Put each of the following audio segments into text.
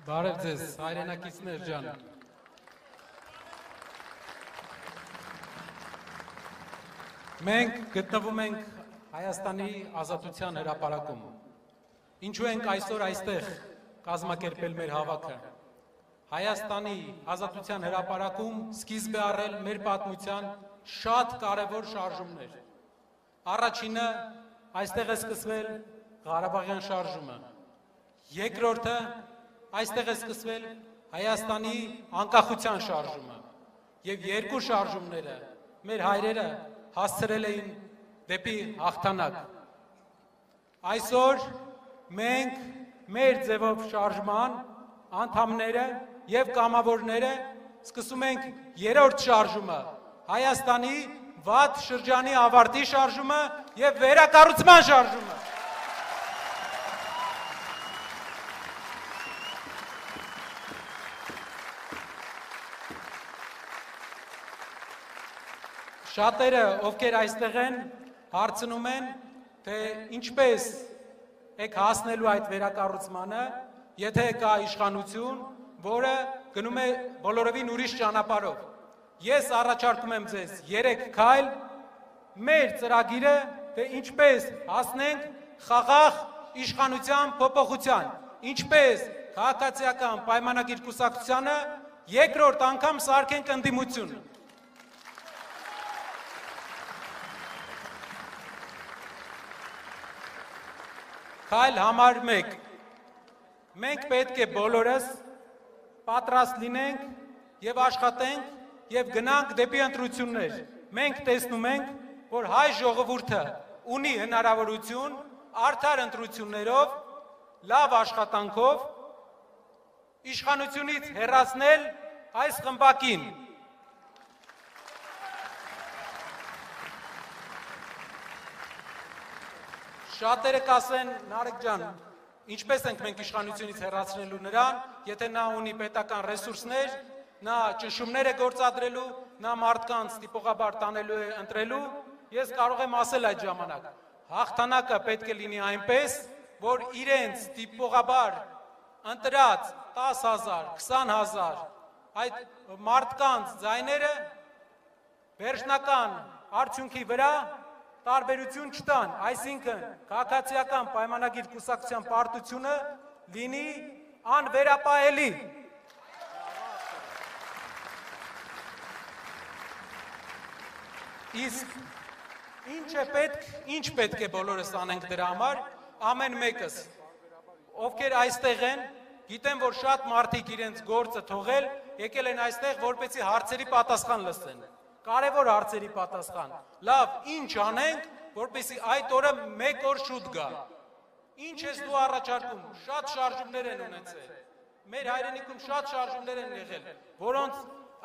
Բարև ձեզ, հայրենակիցներ ջան։ Մենք գտնվում ենք Հայաստանի ազատության հրապարակում։ Ինչու ենք այսօր այստեղ կազմակերպել մեր հավաքը։ Հայաստանի ազատության հրապարակում սկիզբ է առել մեր պատմության շատ կարևոր շարժումներ։ Առաջինը այստեղ է սկսվել Ղարաբաղյան շարժումը։ Երկրորդը այստեղ է սկսվել Հայաստանի անկախության շարժումը։ Եվ երկու շարժումները մեր հայրերը հասցրել էին դեպի հաղթանակ։ Այսօր մենք մեր ձևով շարժման անդամները եւ կամավորները սկսում ենք երրորդ շարժումը, Հայաստանի վատ շրջանի ավարտի շարժումը եւ վերակառուցման շարժումը։ Շատերը, ովքեր այստեղ են, հարցնում են, թե ինչպես եք հասնելու այդ վերակառուցմանը, եթե կա իշխանություն, որը գնում է բոլորովին ուրիշ ճանապարհով։ Ես առաջարկում եմ ձեզ 3 քայլ, մեր ծրագիրը, թե ինչպես հասնենք խաղաղ իշխանության փոփոխության, ինչպես քաղաքացիական պայմանագիր կուսակցությանը երկրորդ անգամ սարքենք ընդդիմություն։ Քայլ համար 1. Մենք պետք է բոլորս պատրաստ լինենք եւ աշխատենք եւ գնանք դեպի ընտրություններ։ Մենք տեսնում ենք, որ հայ ժողովուրդը ունի հնարավորություն արդար ընտրություններով, լավ աշխատանքով իշխանությունից հեռացնել այս խմբակին։ Շատերը կասեն, Նարեկ ջան, ինչպես ենք մենք իշխանությունից հեռացնելու նրան, եթե նա ունի պետական ռեսուրսներ, նա ճնշումներ է գործադրելու, նա մարդկանց տիպողաբար տանելու է ընտրելու, ես կարող եմ ասել այդ ժամանակ, հաղթանակը պետք է լինի այնպես, որ իրենց տիպողաբար ընտրած 10,000, 20,000 այդ մարդկանց ձայները վերջնական արդյունքի վրա տարբերություն չտան, այսինքն քաղաքացիական պայմանագիր կուսակցության պարտությունը լինի անվերապահելի։ Իսկ ինչ պետք է բոլորս անենք դրա համար, ամեն մեկս, ովքեր այստեղ են, գիտեմ, որ շատ մարդիկ իրենց գործը թողել, եկել են այստեղ, որպեսզի հարցերի պատասխան լսեն։ Կարևոր հարցերի պատասխան։ Լավ, ինչ անենք, որպեսզի այդ օրը 1 օր շուտ գա։ Ինչ ես դու առաջարկում։ Շատ շարժումներ են ունեցել։ Մեր հայրենիքում շատ շարժումներ են եղել, որոնց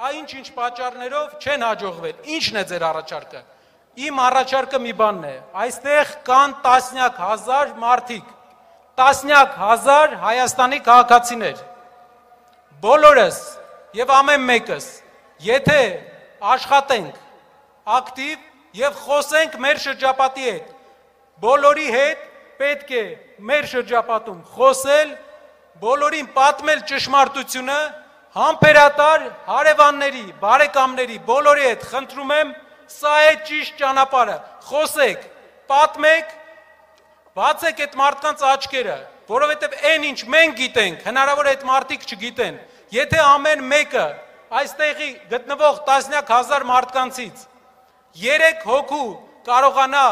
ինչ պատճառներով չեն հաջողվել։ Ինչն է ձեր առաջարկը։ Իմ առաջարկը մի բանն է։ Այստեղ կան տասնյակ հազար մարդիկ, տասնյակ հազար Հայաստանի քաղաքացիներ։ Բոլորս եւ ամեն մեկս, եթե աշխատենք ակտիվ եւ խոսենք մեր շրջապատի հետ։ Բոլորի հետ պետք է մեր շրջապատում խոսել, բոլորին պատմել ճշմարտությունը, համբերատար հարևանների, բարեկամների, բոլորի հետ խնդրում եմ, սա է ճիշտ ճանապարհը։ Խոսեք, պատմեք, բացեք այդ մարդկանց աչքերը, որովհետեւ այն ինչ մենք գիտենք, հնարավոր է այդ մարդիկ չգիտեն։ Եթե ամեն մեկը այստեղի գտնվող տասնյակ հազար մարդկանցից 3 հոգու կարողանա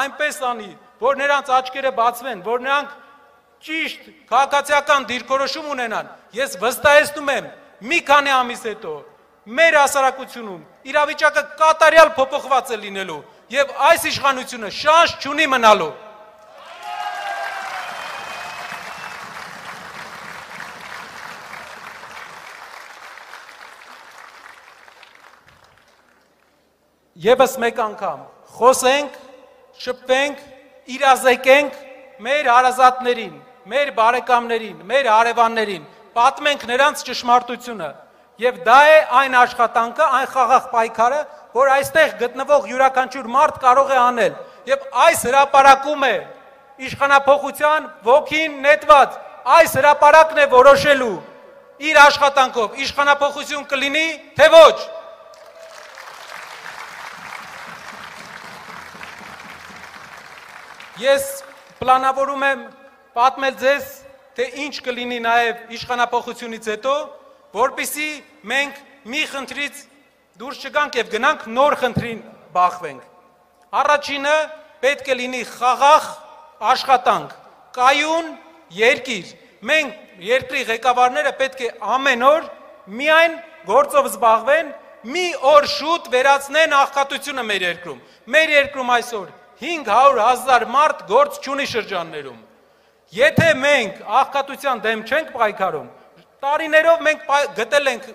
այնպես անի, որ նրանց աչքերը բացվեն, որ նրանք ճիշտ քաղաքացիական դիրքորոշում ունենան, ես վստահեցնում եմ, մի քանի ամիս հետո մեր հասարակությունում իրավիճակը կատարյալ փոփոխված է լինելու եւ այս իշխանությունը շանս չունի մնալու։ Եվս մեկ անգամ խոսենք, շփվենք, իրազեկենք մեր հարազատներին, մեր բարեկամներին, մեր հարևաններին, պատմենք նրանց ճշմարտությունը եւ դա է այն աշխատանքը, այն խաղաղ պայքարը, որ այստեղ գտնվող յուրաքանչյուր մարդ կարող է անել եւ այս հրապարակում է իշխանափոխության ոգին նետված, այս հրապարակն է որոշելու իր աշխատանքով իշխանափոխություն կլինի, թե ոչ։ Ես պլանավորում եմ պատմել ձեզ, թե ինչ կլինի նաև իշխանափոխությունից հետո, որպեսզի մենք մի խնդրից դուրս չգանք եւ գնանք նոր խնդրին բախվենք։ Առաջինը պետք է լինի խաղաղ աշխատանք, կայուն երկիր։ Մենք երկրի ղեկավարները պետք է ամեն օր միայն գործով զբաղվեն, մի օր շուտ վերացնեն աղքատությունը մեր երկրում։ Մեր երկրում այսօր 500,000 մարդ գործ չունի շրջաններում։ Եթե մենք աղքատության դեմ չենք պայքարում, տարիներով մենք գտել ենք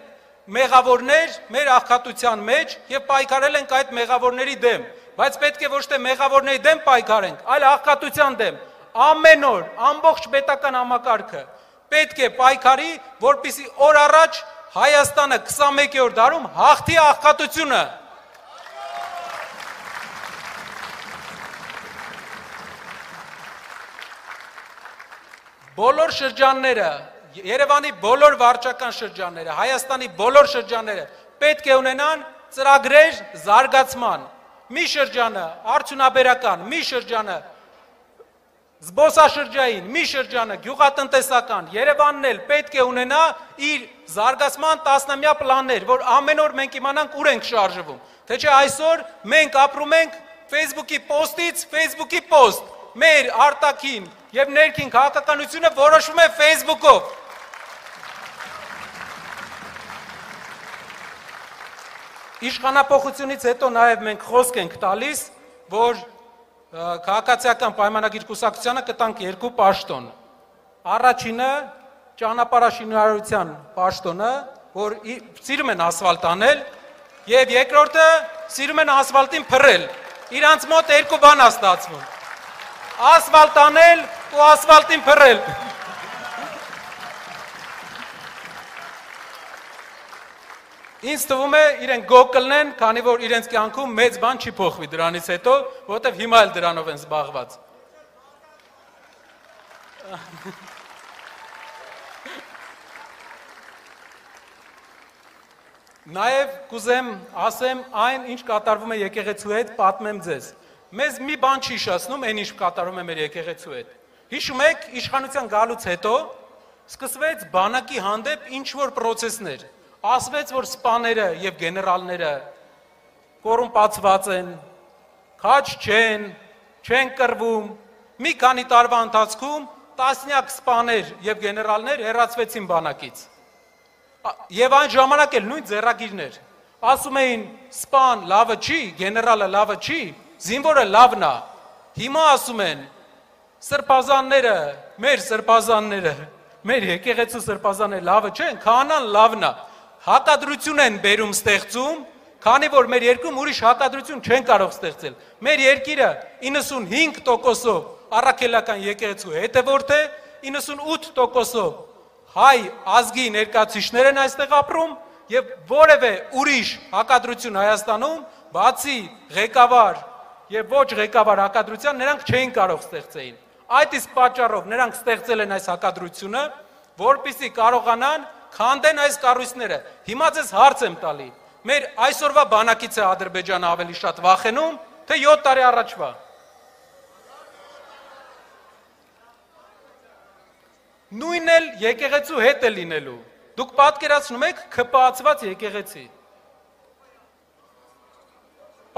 մեղավորներ մեր աղքատության մեջ եւ պայքարել ենք այդ մեղավորների դեմ, բայց պետք է ոչ թե մեղավորների դեմ պայքարենք, այլ աղքատության դեմ։ Ամեն օր ամբողջ պետական համակարգը պետք է պայքարի, որպեսզի օր առաջ Հայաստանը 21-րդ դարում հաղթի աղքատությունը։ Բոլոր շրջանները, Երևանի բոլոր վարչական շրջանները, Հայաստանի բոլոր շրջանները պետք է ունենան ծրագրեր զարգացման։ Մի շրջանը արդյունաբերական, մի շրջանը զբոսաշրջային, մի շրջանը գյուղատնտեսական, Երևանն էլ պետք է ունենա իր զարգացման տասնամյա պլաններ, որ ամեն օր մենք իմանանք ուր ենք շարժվում։ Թե չէ այսօր մենք ապրում ենք Facebook-ի պոստից Facebook-ի պոստ, մեր արտաքին եւ ներքին քաղաքականությունը որոշվում է Facebook-ով։ Իշխանափոխությունից հետո նաև մենք խոսք ենք տալիս, որ քաղաքացիական պայմանագիր կուսակցությանը կտանք 2 պաշտոն։ Առաջինը ճանապարհաշինարարության պաշտոնը, որ սիրում են ասֆալտ անել, եւ երկրորդը սիրում են ասֆալտին փռել։ Իրանց մոտ 2 բան է ստացվում։ Ասֆալտ անել ու ասֆալտին փռել։ Ինձ թվում է իրենք գոհ կլինեն, քանի որ իրենց կյանքում մեծ բան չի փոխվի դրանից հետո, որովհետև հիմա էլ դրանով են զբաղված։ Նաև կուզեմ ասեմ այն, ինչ կատարվում է եկեղեցու հետ, պատմեմ ձեզ։ Մեզ մի բան չի հիշեցնում, այն ինչ կատարվում է մեր եկեղեցու հետ։ Հիշում եք, իշխանության գալուց հետո սկսվեց բանակի հանդեպ ինչ-որ պրոցեսներ։ Ասվեց, որ սպաները եւ գեներալները կոռումպացված են, քաջ չեն կռվում։ Մի քանի տարվա ընթացքում տասնյակ սպաներ եւ գեներալներ հեռացվեցին բանակից։ Եվ այն ժամանակ էլ նույն ձեռագիրներ։ Ասում էին, սպան լավը չի, գեներալը լավը չի, զինվորը լավն է։ Հիմա ասում են, սրբազանները, մեր սրբազանները, մեր եկեղեցու սրբազանները լավը չեն, քահանան լավն է։ Հակադրություն են բերում ստեղծում, քանի որ մեր երկրում ուրիշ հակադրություն չեն կարող ստեղծել։ Մեր երկիրը 95%-ով առաքելական եկեղեցու հետևորդ է, 98%-ով հայ ազգի ներկայացուցիչներ են այստեղ ապրում եւ որևէ ուրիշ հակադրություն Հայաստանում, բացի ղեկավար եւ ոչ ղեկավար հակադրության, նրանք չէին կարող ստեղծեին։ Այդ իսկ պատճառով նրանք ստեղծել են այս հակադրությունը, որպեսզի կարողանան քանդեն այս կառույցները։ Հիմա ձեզ հարց եմ տալի։ Մեր այսօրվա բանակից է Ադրբեջանը ավելի շատ վախենում, թե 7 տարի առաջվա։ Նույնն էլ եկեղեցու հետ է լինելու։ Դուք պատկերացնում եք ՔՊԱ-ված եկեղեցի։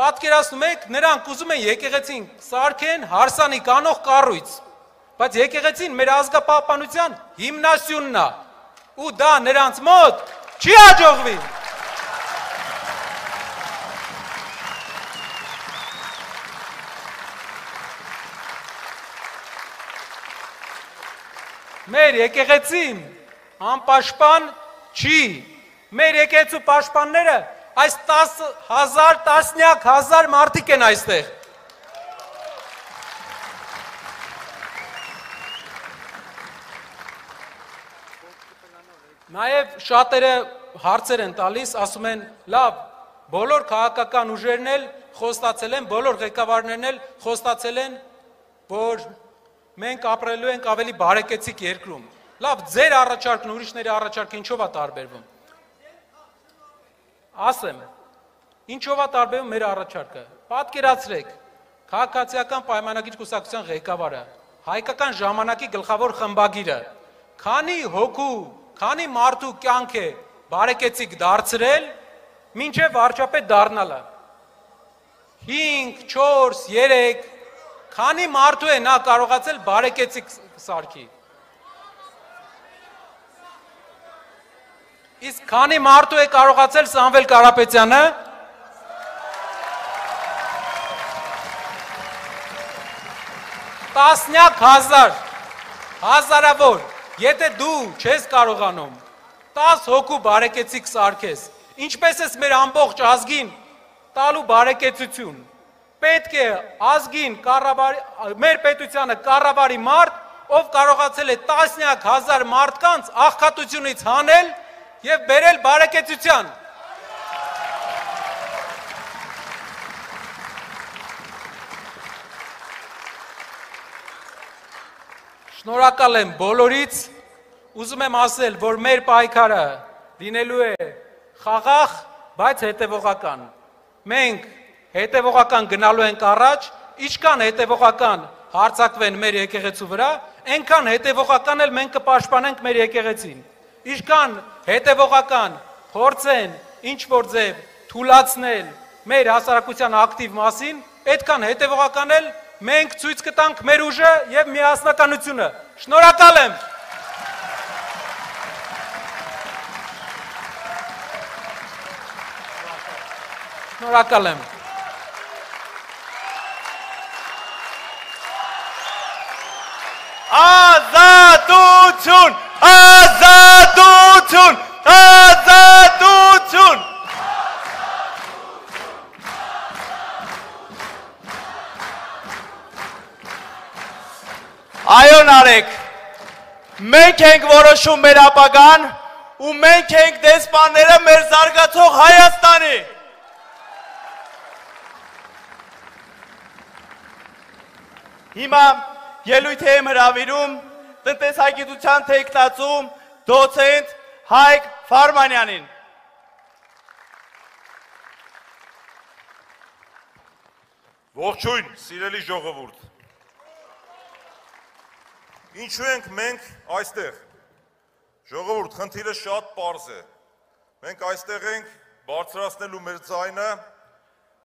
Պատկերացնում եք, նրանք ուզում են եկեղեցին սարքեն հարսանիք անող կառույց, բայց եկեղեցին մեր ազգապահպանության հիմնասյունն է։ Ու դա նրանց մոտ չի հաջողվի։ Մեր եկեղեցին անպաշտպան չի։ Մեր եկեղեցու պաշտպանները այս 10,000, տասնյակ հազար մարդիկ են այստեղ։ Նաև շատերը հարցեր են տալիս, ասում են, լավ, բոլոր քաղաքական ուժերն էլ խոստացել են, բոլոր ղեկավարներն էլ խոստացել են, որ մենք ապրելու ենք ավելի բարեկեցիկ երկրում։ Լավ, ձեր առաջարկն ուրիշների առաջարկը ինչով է տարբերվում։ Ասեմ, ինչով է տարբերվում մեր առաջարկը։ Պատկերացրեք, քաղաքացիական պայմանագիր կուսակցության ղեկավարը, հայկական ժամանակի գլխավոր խմբագիրը, քանի հոգու, քանի մարդու կյանք է բարեկեցիկ դարձրել, մինչև վարչապետ դառնալը։ 5, 4, 3, քանի մարդու է նա կարողացել բարեկեցիկ սարքի։ Իսկ քանի մարդու է կարողացել Սամվել Կարապետյանը։ Տասնյակ հազար, հազարավոր, եթե դու չես կարողանում 10 հոգու բարեկեցիկ սարքես, ինչպես ես մեր ամբողջ ազգին տալու բարեկեցություն, պետք է ազգին մեր պետությանը կառավարի մարդ, ով կարողացել է տասնյակ հազար մարդկանց աղքատությունից հանել և բերել բարեկեցության։ Շնորհակալ եմ բոլորից, ուզում եմ ասել, որ մեր պայքարը լինելու է խաղաղ, բայց հետևողական։ Մենք հետևողական գնալու ենք առաջ, ինչքան հետևողական հարձակվեն մեր եկեղեցու վրա, այնքան հետևողական էլ մենք կպաշտպանենք մեր եկեղեցին։ Ինչքան հետևողական փորձեն ինչ-որ ձև թուլացնել մեր հասարակության ակտիվ մասին, այդքան հետևողական էլ մենք ցույց կտանք մեր ուժը և միասնականությունը։ Շնորհակալ եմ։ Շնորհակալ եմ։ Ազատություն, ազատություն, ազատություն։ Այո Նարեկ, մենք ենք որոշում մեր ապագան ու մենք ենք դեսպանները մեր զարգացող Հայաստանի։ Հիմա ելույթ եմ հրավիրում տնտեսագիտության թեկնածու դոցենտ Հայկ Ֆարմանյանին։ Ողջույն, սիրելի ժողովուրդ։ Ինչու ենք մենք այստեղ։ Ժողովուրդ, խնդիրը շատ պարզ է։ Մենք այստեղ ենք բարձրացնելու մեր ձայնը